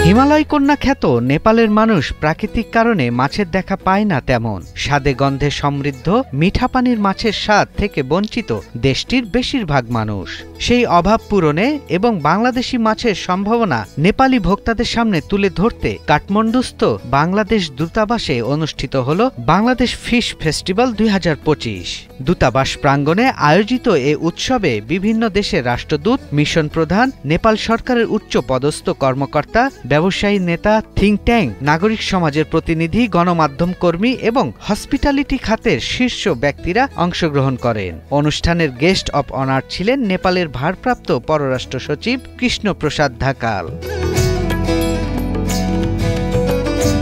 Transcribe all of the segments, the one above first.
হিমালয় কন্যা খ্যাত নেপালের মানুষ প্রাকৃতিক কারণে মাছের দেখা পায় না তেমন। স্বাদে গন্ধে সমৃদ্ধ মিঠা পানির মাছের স্বাদ থেকে বঞ্চিত দেশটির বেশিরভাগ মানুষ। সেই অভাব পূরণে এবং বাংলাদেশি মাছের সম্ভাবনা নেপালি ভোক্তাদের সামনে তুলে ধরতে কাঠমান্ডুস্থ বাংলাদেশ দূতাবাসে অনুষ্ঠিত হল বাংলাদেশ ফিশ ফেস্টিভ্যাল 2025। দূতাবাস প্রাঙ্গণে আয়োজিত এ উৎসবে বিভিন্ন দেশের রাষ্ট্রদূত, মিশন প্রধান, নেপাল সরকারের উচ্চ পদস্থ কর্মকর্তা, ব্যবসায়ী নেতা, থিঙ্ক ট্যাঙ্ক, নাগরিক সমাজের প্রতিনিধি, গণমাধ্যম কর্মী এবং হসপিটালিটি খাতের শীর্ষ ব্যক্তিরা অংশগ্রহণ করেন। অনুষ্ঠানের গেস্ট অব অনার ছিলেন নেপালের ভারপ্রাপ্ত পররাষ্ট্র সচিব কৃষ্ণপ্রসাদ ঢাকাল।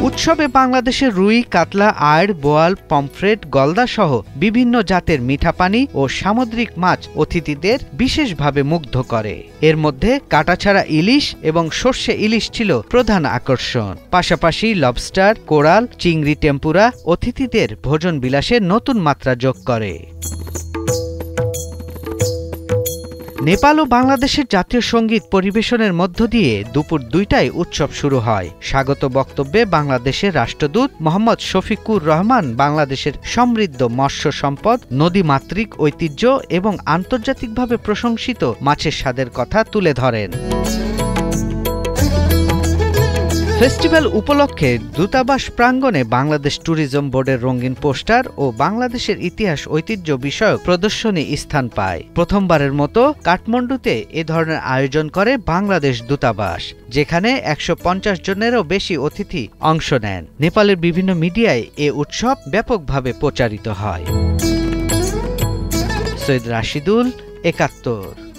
উৎসবে বাংলাদেশের রুই, কাতলা, আড়, বোয়াল, পমফ্রেট, গলদা সহ বিভিন্ন জাতের মিঠা পানি ও সামুদ্রিক মাছ অতিথিদের বিশেষভাবে মুগ্ধ করে। এর মধ্যে কাটাছাড়া ইলিশ এবং সর্ষে ইলিশ ছিল প্রধান আকর্ষণ। পাশাপাশি লবস্টার, কোরাল, চিংড়ি টেম্পুরা অতিথিদের ভোজন বিলাসে নতুন মাত্রা যোগ করে। নেপাল ও বাংলাদেশের জাতীয় সঙ্গীত পরিবেশনের মধ্য দিয়ে দুপুর 2টায় উৎসব শুরু হয়। স্বাগত বক্তব্যে বাংলাদেশের রাষ্ট্রদূত মোহাম্মদ শফিকুর রহমান বাংলাদেশের সমৃদ্ধ মৎস্য সম্পদ, নদীমাতৃক ঐতিহ্য এবং আন্তর্জাতিকভাবে প্রশংসিত মাছের স্বাদের কথা তুলে ধরেন। ফেস্টিভ্যাল উপলক্ষে দূতাবাস প্রাঙ্গণে বাংলাদেশ ট্যুরিজম বোর্ডের রঙিন পোস্টার ও বাংলাদেশের ইতিহাস ঐতিহ্য বিষয়ক প্রদর্শনী স্থান পায়। প্রথমবারের মতো কাঠমান্ডুতে এ ধরনের আয়োজন করে বাংলাদেশ দূতাবাস, যেখানে 150 জনেরও বেশি অতিথি অংশ নেন। নেপালের বিভিন্ন মিডিয়ায় এ উৎসব ব্যাপকভাবে প্রচারিত হয়। সৈয়দ রাশিদুল, 71।